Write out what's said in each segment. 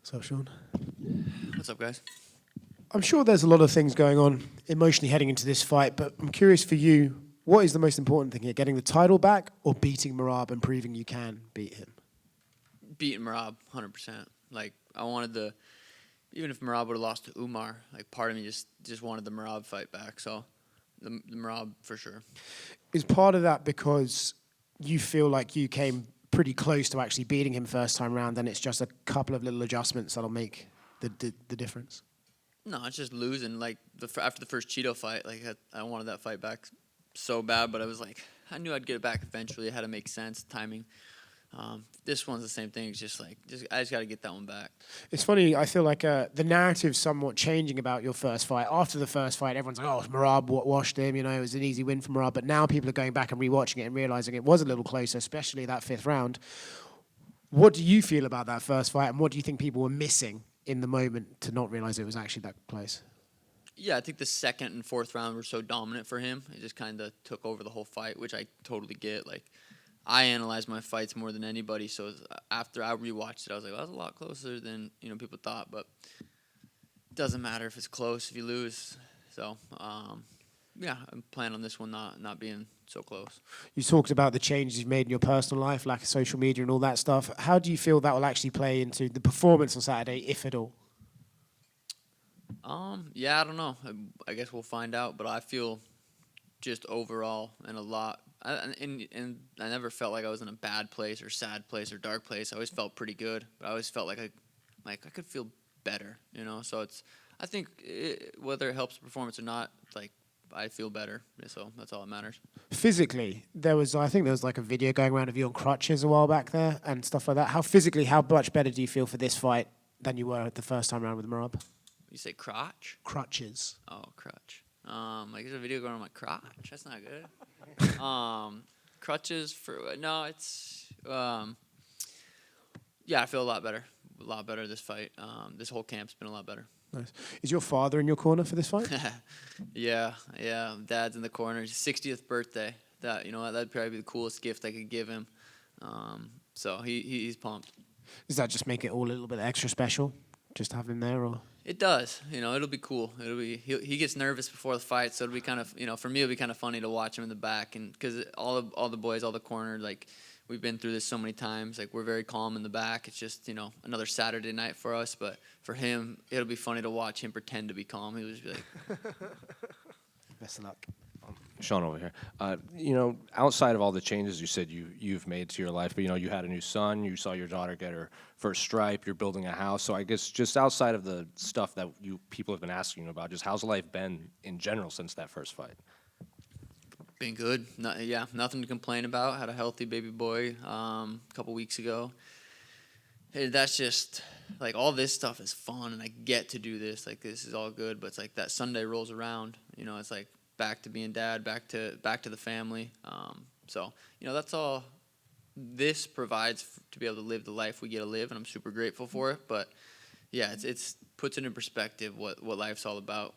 So, Sean, What's up, guys? I'm sure there's a lot of things going on emotionally heading into this fight, but I'm curious for you, what is the most important thing here? Getting the title back or beating Merab and proving you can beat him? Beating Merab, 100%. Like, I wanted even if Merab would have lost to Umar, like, part of me just wanted the Merab fight back. So, the Merab for sure. Is part of that because you feel like you came pretty close to actually beating him first time round, and it's just a couple of little adjustments that'll make the difference? No, it's just losing. Like, after the first Cheeto fight, like, I wanted that fight back so bad, but I was like, I knew I'd get it back eventually. It had to make sense, timing. This one's the same thing. It's just like, I just got to get that one back. It's funny, I feel like the narrative's somewhat changing about your first fight. After the first fight, everyone's like, oh, Merab washed him, it was an easy win for Merab. But now people are going back and rewatching it and realizing it was a little closer, especially that fifth round. What do you feel about that first fight, and what do you think people were missing in the moment to not realize it was actually that close? Yeah, I think the second and fourth round were so dominant for him. It just kind of took over the whole fight, which I totally get. Like, I analyze my fights more than anybody, so after I rewatched it, I was like, well, that was a lot closer than people thought. But it doesn't matter if it's close, if you lose. So, yeah, I'm planning on this one not being so close. You talked about the changes you've made in your personal life, lack of social media and all that stuff. How do you feel that will actually play into the performance on Saturday, if at all? Yeah, I don't know. I guess we'll find out. But I feel just overall and a lot. And I never felt like I was in a bad place or sad place or dark place. I always felt pretty good. But I always felt like I could feel better. So I think whether it helps the performance or not, like, I feel better. So that's all that matters. Physically, I think there was like a video going around of you on crutches a while back there and stuff like that. How much better do you feel for this fight than you were at the first time around with Merab? You say crotch? Crutches. Oh, crutch. Like, there's a video going on my crotch. That's not good. Crutches for no, it's yeah, I feel a lot better. A lot better this fight. This whole camp's been a lot better. Nice. Is your father in your corner for this fight? Yeah. Dad's in the corner. His 60th birthday. That'd probably be the coolest gift I could give him. So he's pumped. Does that just make it all a little bit extra special? Just have him there, or? It does. It'll be cool. He gets nervous before the fight, so it'll be kind of, for me, it'll be kind of funny to watch him in the back, and because all the boys, all the corner, like, we've been through this so many times. Like, we're very calm in the back. It's just, another Saturday night for us, but for him, it'll be funny to watch him pretend to be calm. He'll just be like, Best of luck. Sean over here. Outside of all the changes you said you've made to your life, but you had a new son, you saw your daughter get her first stripe, you're building a house. So I guess just outside of the stuff that people have been asking you about, just how's life been in general since that first fight? been good. Nothing to complain about. Had a healthy baby boy a couple weeks ago. Hey, that's just, like, all this stuff is fun, and I get to do this. Like, this is all good, but it's like that Sunday rolls around. It's like back to being dad, back to the family. So that's all this provides to be able to live the life we get to live, and I'm super grateful for it. But yeah, it's puts it in perspective what life's all about.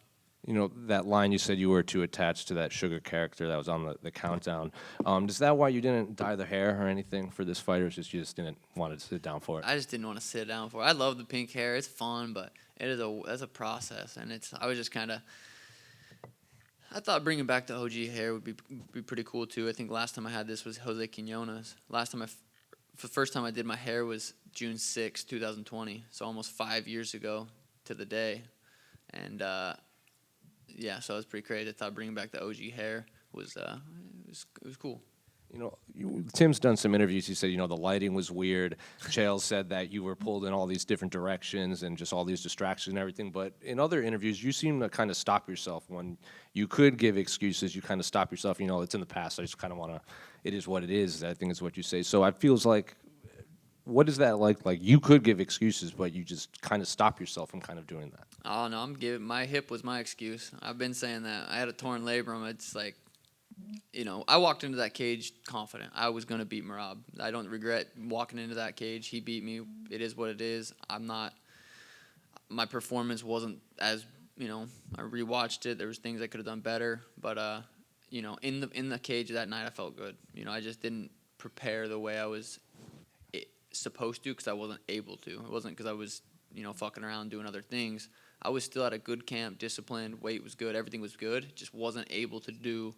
That line you said you were too attached to that sugar character that was on the countdown. Is that why you didn't dye the hair or anything for this fight, or you just didn't want to sit down for it? I just didn't want to sit down for it. I love the pink hair. It's fun, but that's a process, and I was just kind of. I thought bringing back the OG hair would be pretty cool too. I think last time I had this was Jose Quinones. The first time I did my hair was June 6, 2020, so almost 5 years ago to the day, and yeah, so it was pretty crazy. I thought bringing back the OG hair was cool. Tim's done some interviews. He said, the lighting was weird. Chael said that you were pulled in all these different directions and just all these distractions and everything. But in other interviews, you seem to kind of stop yourself when you could give excuses. You kind of stop yourself. It's in the past. I just kind of want to. It is what it is. I think is what you say. So it feels like. What is that like? Like, you could give excuses, but you just kind of stop yourself from kind of doing that. Oh no, my hip was my excuse. I've been saying that. I had a torn labrum. It's like. I walked into that cage confident. I was going to beat Merab. I don't regret walking into that cage. He beat me. It is what it is. My performance wasn't as, I rewatched it. There was things I could have done better. But, in the cage that night, I felt good. I just didn't prepare the way I was supposed to because I wasn't able to. It wasn't because I was fucking around doing other things. I was still at a good camp, disciplined, weight was good, everything was good. Just wasn't able to do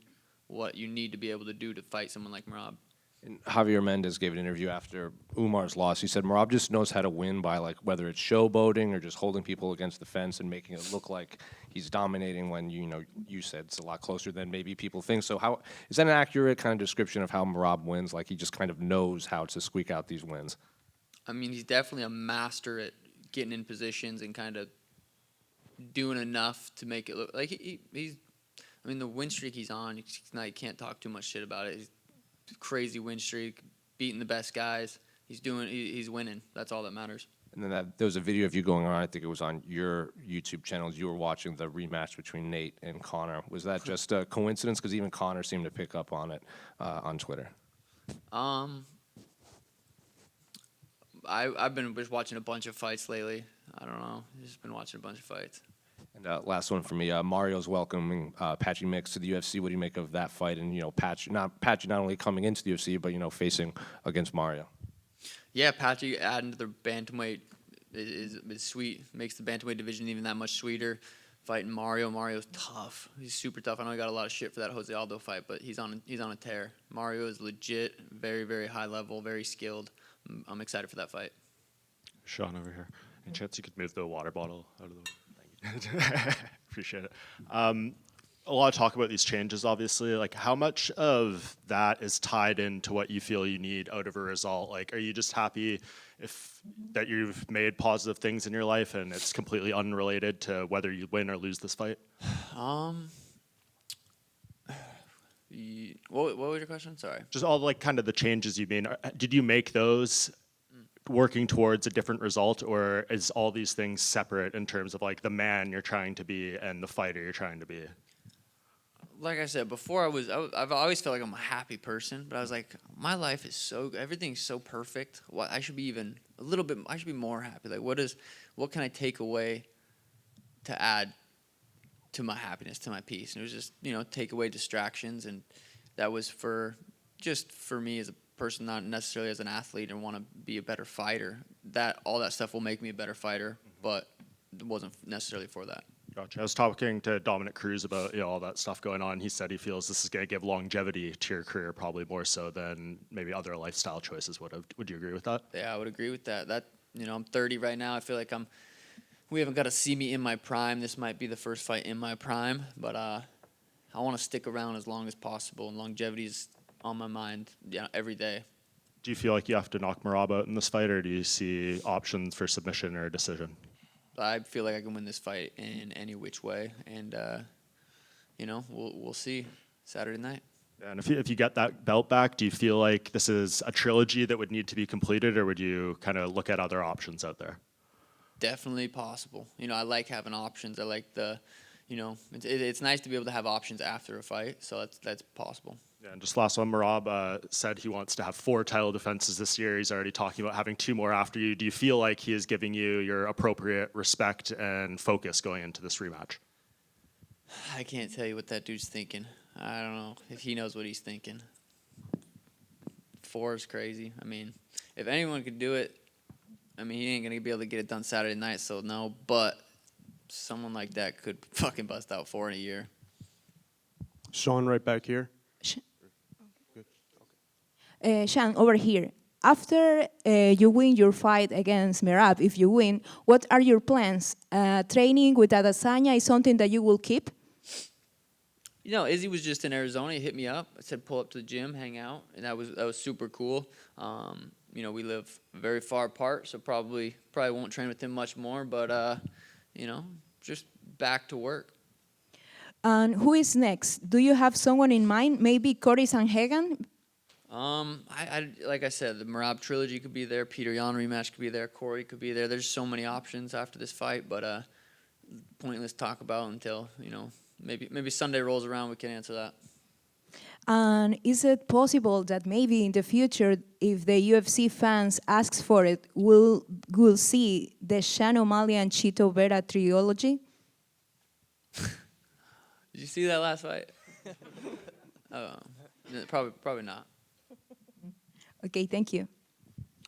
what you need to be able to do to fight someone like Merab. And Javier Mendez gave an interview after Umar's loss. He said Merab just knows how to win by, like, whether it's showboating or just holding people against the fence and making it look like he's dominating when, you said it's a lot closer than maybe people think. So how is that an accurate kind of description of how Merab wins? Like, he just kind of knows how to squeak out these wins? I mean, he's definitely a master at getting in positions and kind of doing enough to make it look like he's. I mean, the win streak he's on, you can't talk too much shit about it. He's crazy win streak, beating the best guys. He's winning. That's all that matters. And then there was a video of you going on, I think it was on your YouTube channels, you were watching the rematch between Nate and Conor. Was that just a coincidence? Because even Conor seemed to pick up on it on Twitter. I've been just watching a bunch of fights lately. I don't know. Just been watching a bunch of fights. And last one for me, Mario's welcoming Patchy Mix to the UFC. What do you make of that fight? And Patchy not only coming into the UFC, but facing against Mario. Yeah, Patchy adding to the bantamweight is sweet. Makes the bantamweight division even that much sweeter. Fighting Mario's tough. He's super tough. I know he got a lot of shit for that Jose Aldo fight, but he's on a tear. Mario is legit, very, very high level, very skilled. I'm excited for that fight. Sean over here. Any chance you could move the water bottle out of the way? Appreciate it. A lot of talk about these changes, obviously. Like, how much of that is tied into what you feel you need out of a result? Like, are you just happy that you've made positive things in your life and it's completely unrelated to whether you win or lose this fight? What was your question? Sorry. Just all like kind of the changes you made. Did you make those working towards a different result, or is all these things separate in terms of like the man you're trying to be and the fighter you're trying to be? Like I said before, I've always felt like I'm a happy person, but I was like, my life is everything's so perfect. I should be even a little bit. I should be more happy. Like, what can I take away to add to my happiness, to my peace? And it was just take away distractions, and that was for me as a person, not necessarily as an athlete, and want to be a better fighter. All that stuff will make me a better fighter, but it wasn't necessarily for that. Gotcha. I was talking to Dominic Cruz about all that stuff going on. He said he feels this is going to give longevity to your career, probably more so than maybe other lifestyle choices would have. Would you agree with that? Yeah, I would agree with that. I'm 30 right now. I feel like we haven't got to see me in my prime. This might be the first fight in my prime, but I want to stick around as long as possible, and longevity is on my mind every day. Do you feel like you have to knock Merab out in this fight, or do you see options for submission or decision? I feel like I can win this fight in any which way, and we'll see Saturday night. And if you get that belt back, do you feel like this is a trilogy that would need to be completed, or would you kind of look at other options out there? Definitely possible. I like having options. I like it's nice to be able to have options after a fight, so that's possible. Yeah, and just last one, Merab said he wants to have 4 title defenses this year. He's already talking about having 2 more after you. Do you feel like he is giving you your appropriate respect and focus going into this rematch? I can't tell you what that dude's thinking. I don't know if he knows what he's thinking. 4 is crazy. I mean, if anyone could do it, he ain't going to be able to get it done Saturday night, so no. But someone like that could fucking bust out 4 in a year. Sean, right back here. Sean, over here. After you win your fight against Merab, if you win, what are your plans? Training with Adesanya is something that you will keep? Izzy was just in Arizona. He hit me up. I said, pull up to the gym, hang out, and that was super cool. We live very far apart, so probably won't train with him much more, but, just back to work. And who is next? Do you have someone in mind? Maybe Cory Sanhagen? Like I said, the Merab trilogy could be there. Peter Yan rematch could be there. Corey could be there. There's so many options after this fight, but pointless talk about until maybe Sunday rolls around. We can answer that. And is it possible that maybe in the future, if the UFC fans asks for it, we'll see the Sean O'Malley and Chito Vera trilogy? Did you see that last fight? Probably not. Okay, thank you.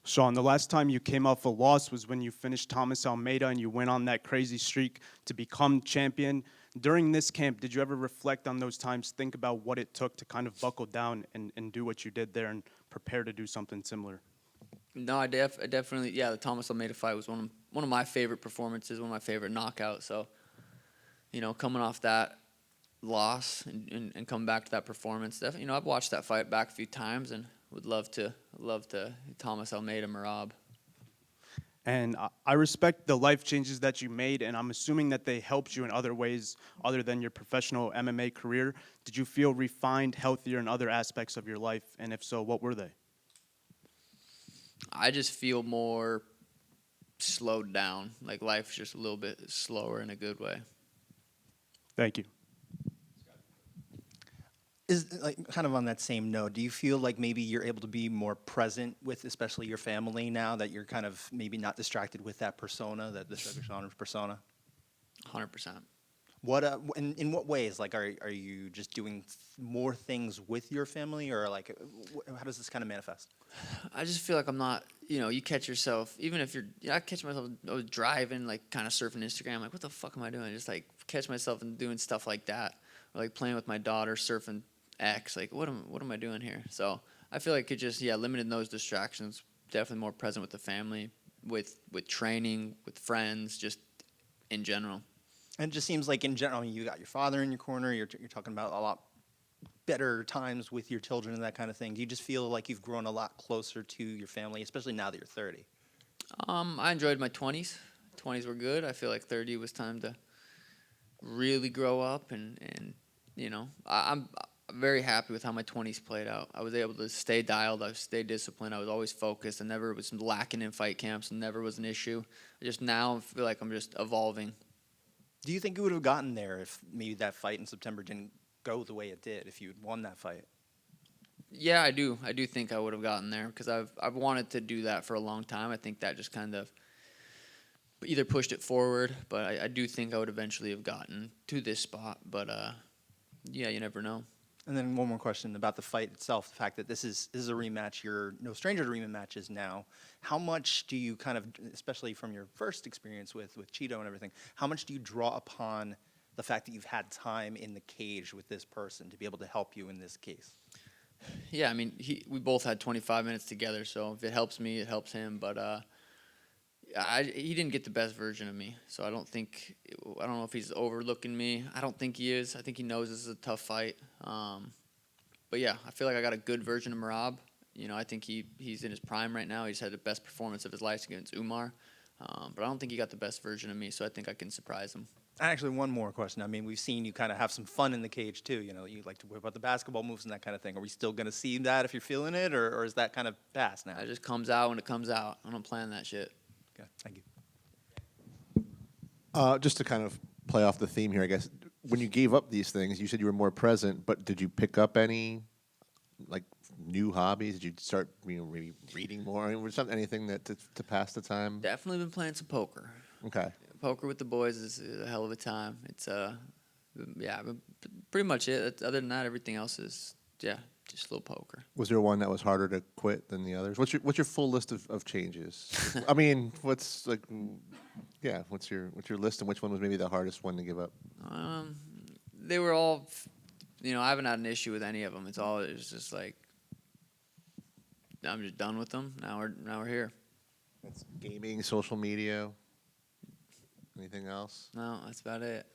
Sean, the last time you came off a loss was when you finished Thomas Almeida and you went on that crazy streak to become champion. During this camp, did you ever reflect on those times, think about what it took to kind of buckle down and do what you did there and prepare to do something similar? No, I definitely, yeah, the Thomas Almeida fight was one of my favorite performances, one of my favorite knockouts. So, coming off that loss and coming back to that performance, definitely, I've watched that fight back a few times and would love to Thomas Almeida Merab. And I respect the life changes that you made, and I'm assuming that they helped you in other ways other than your professional MMA career. Did you feel refined, healthier in other aspects of your life? And if so, what were they? I just feel more slowed down. Like life's just a little bit slower in a good way. Thank you. Is like kind of on that same note, do you feel like maybe you're able to be more present with especially your family now that you're kind of maybe not distracted with that persona, that the Sugar Sean persona? 100%. What in what ways? Like, are you just doing more things with your family, or like, how does this kind of manifest? I just feel like I'm not, you catch yourself, even if I catch myself I was driving, like kind of surfing Instagram, like, what the fuck am I doing? Just like catch myself and doing stuff like that. Or like playing with my daughter, surfing X, like, what am I doing here? So I feel like it just, limiting those distractions, definitely more present with the family, with training, with friends, just in general. And it just seems like in general, you got your father in your corner. You're talking about a lot better times with your children and that kind of thing. Do you just feel like you've grown a lot closer to your family, especially now that you're 30? I enjoyed my 20s. 20s were good. I feel like 30 was time to really grow up, and I'm very happy with how my 20s played out. I was able to stay dialed. I stayed disciplined. I was always focused. I never was lacking in fight camps. And never was an issue. I just now feel like I'm just evolving. Do you think you would have gotten there if maybe that fight in September didn't go the way it did, if you had won that fight? Yeah, I do. I do think I would have gotten there because I've wanted to do that for a long time. I think that just kind of either pushed it forward, but I do think I would eventually have gotten to this spot. But you never know. And then one more question about the fight itself, the fact that this is a rematch. You're no stranger to rematches now. How much do you kind of, especially from your first experience with Cheeto and everything, how much do you draw upon the fact that you've had time in the cage with this person to be able to help you in this case? Yeah, I mean, we both had 25 minutes together, so if it helps me, it helps him. But he didn't get the best version of me, so I don't know if he's overlooking me. I don't think he is. I think he knows this is a tough fight. But yeah, I feel like I got a good version of Merab. I think he's in his prime right now. He's had the best performance of his life against Umar. But I don't think he got the best version of me, so I think I can surprise him. Actually, one more question. I mean, we've seen you kind of have some fun in the cage, too. You like to whip out the basketball moves and that kind of thing. Are we still going to see that if you're feeling it, or is that kind of past now? It just comes out when it comes out. I don't plan that shit. Okay, thank you. Just to kind of play off the theme here, I guess, when you gave up these things, you said you were more present, but did you pick up any, like, new hobbies? Did you start maybe reading more? Was there anything that to pass the time? Definitely been playing some poker. Okay. Poker with the boys is a hell of a time. It's pretty much it. Other than that, everything else is just a little poker. Was there one that was harder to quit than the others? What's your full list of changes? I mean, what's your list, and which one was maybe the hardest one to give up? They were all, I haven't had an issue with any of them. It's just like I'm just done with them. Now we're here. That's gaming, social media. Anything else? No, that's about it.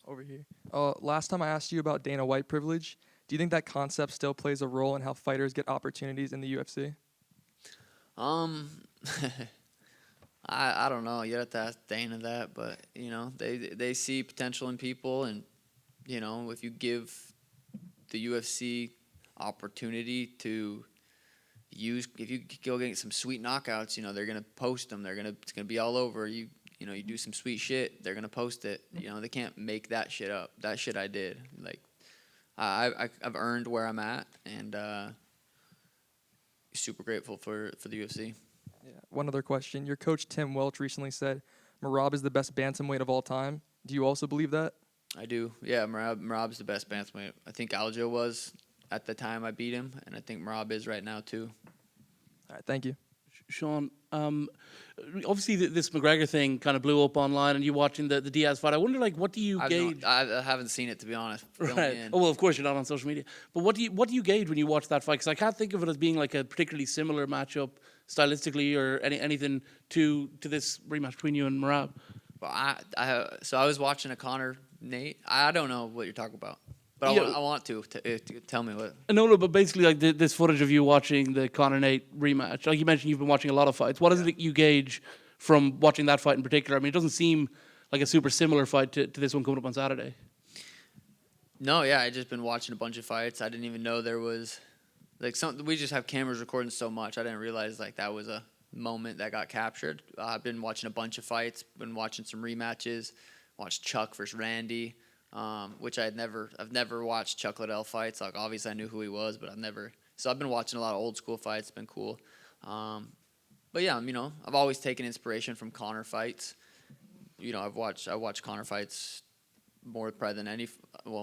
Over here. Last time I asked you about Dana White privilege. Do you think that concept still plays a role in how fighters get opportunities in the UFC? I don't know. You have to ask Dana that, but they see potential in people, and if you give the UFC opportunity to if you go get some sweet knockouts, they're gonna post them. It's gonna be all over. You do some sweet shit, they're gonna post it. They can't make that shit up. That shit I did. Like, I've earned where I'm at, and super grateful for the UFC. Yeah. One other question. Your coach Tim Welch recently said Merab is the best bantamweight of all time. Do you also believe that? I do. Yeah, Merab's the best bantamweight. I think Aljo was at the time I beat him, and I think Merab is right now too. All right, thank you. Sean, obviously this McGregor thing kind of blew up online, and you watching the Diaz fight. I wonder, like, what do you gauge? I haven't seen it, to be honest. Filling Right. in. Oh well, of course you're not on social media. But what do you gauge when you watch that fight? Because I can't think of it as being like a particularly similar matchup stylistically or anything to this rematch between you and Merab. Well, so I was watching a Conor Nate. I don't know what you're talking about, but Yeah. I want to tell me what. No, but basically, like this footage of you watching the Conor Nate rematch. Like you mentioned, you've been watching a lot of fights. What is it that you gauge from watching that fight in particular? I mean, it doesn't seem like a super similar fight to this one coming up on Saturday. No, yeah, I just been watching a bunch of fights. I didn't even know there was like we just have cameras recording so much. I didn't realize like that was a moment that got captured. I've been watching a bunch of fights, been watching some rematches, watched Chuck versus Randy, which I've never watched Chuck Liddell fights. Like obviously I knew who he was, but I've been watching a lot of old school fights. It's been cool. But yeah, I've always taken inspiration from Conor fights. I watch Conor fights more probably than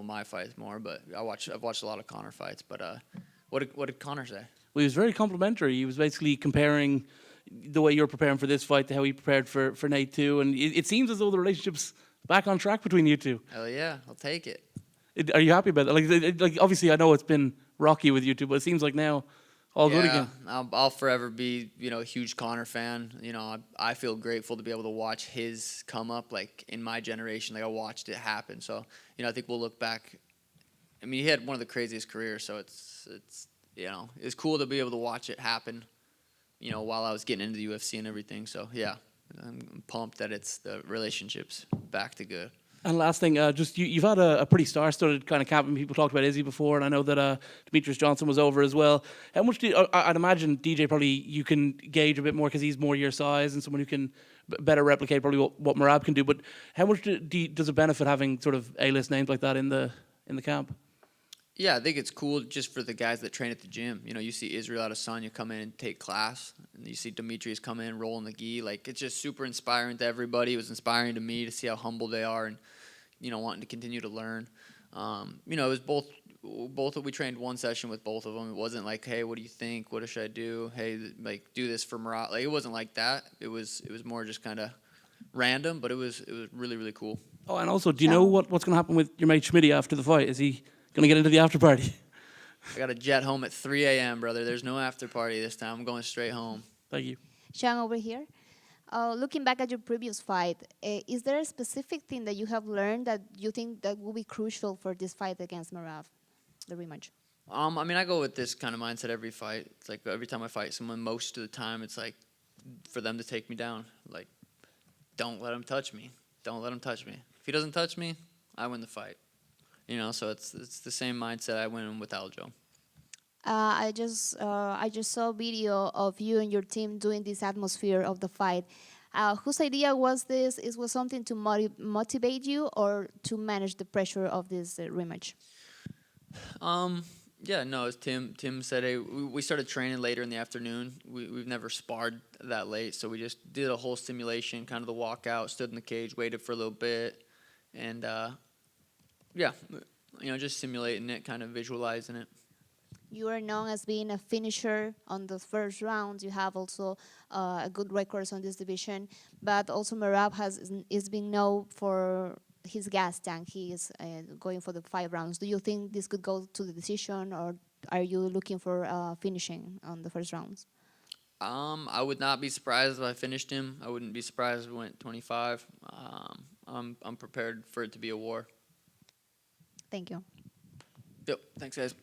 my fights more, but I've watched a lot of Conor fights. But what did Conor say? Well, he was very complimentary. He was basically comparing the way you're preparing for this fight to how he prepared for Nate too, and it seems as though the relationship's back on track between you two. Hell yeah, I'll take it. Are you happy about that? Like obviously I know it's been rocky with you two, but it seems like now all good again. I'll forever be a huge Conor fan. I feel grateful to be able to watch his come up like in my generation. Like I watched it happen. So I think we'll look back. I mean, he had one of the craziest careers. So it's cool to be able to watch it happen. While I was getting into the UFC and everything. So yeah, I'm pumped that the relationship's back to good. And last thing, just you've had a pretty star-studded kind of camp, and people talked about Izzy before, and I know that Demetrius Johnson was over as well. How much I'd imagine DJ probably you can gauge a bit more because he's more your size and someone who can better replicate probably what Merab can do. But how much does it benefit having sort of A-list names like that in the camp? Yeah, I think it's cool just for the guys that train at the gym. You see Israel Adesanya come in and take class, and you see Demetrius come in rolling the gi. Like it's just super inspiring to everybody. It was inspiring to me to see how humble they are and wanting to continue to learn. It was both we trained one session with both of them. It wasn't like, hey, what do you think? What should I do? Hey, like do this for Merab. Like it wasn't like that. It was more just kind of random, but it was really really cool. Oh, and also, do you know what's going to happen with your mate Schmitty after the fight? Is he going to get into the after party? I got a jet home at 3 a.m., brother. There's no after party this time. I'm going straight home. Thank you. Sean, over here. Looking back at your previous fight, is there a specific thing that you have learned that you think that will be crucial for this fight against Merab, the rematch? I go with this kind of mindset every fight. It's like every time I fight someone, most of the time, it's like for them to take me down. Like, don't let him touch me. Don't let him touch me. If he doesn't touch me, I win the fight. So it's the same mindset I went in with Aljo. I just saw a video of you and your team doing this atmosphere of the fight. Whose idea was this? It was something to motivate you or to manage the pressure of this rematch? Yeah, no, it's Tim. Tim said, hey, we started training later in the afternoon. We've never sparred that late, so we just did a whole simulation, kind of the walkout, stood in the cage, waited for a little bit, and yeah, just simulating it, kind of visualizing it. You are known as being a finisher on the first rounds. You have also a good records on this division, but also Merab is being known for his gas tank. He is going for the 5 rounds. Do you think this could go to the decision, or are you looking for finishing on the first rounds? I would not be surprised if I finished him. I wouldn't be surprised if we went 25. I'm prepared for it to be a war. Thank you. Yep. Thanks, guys.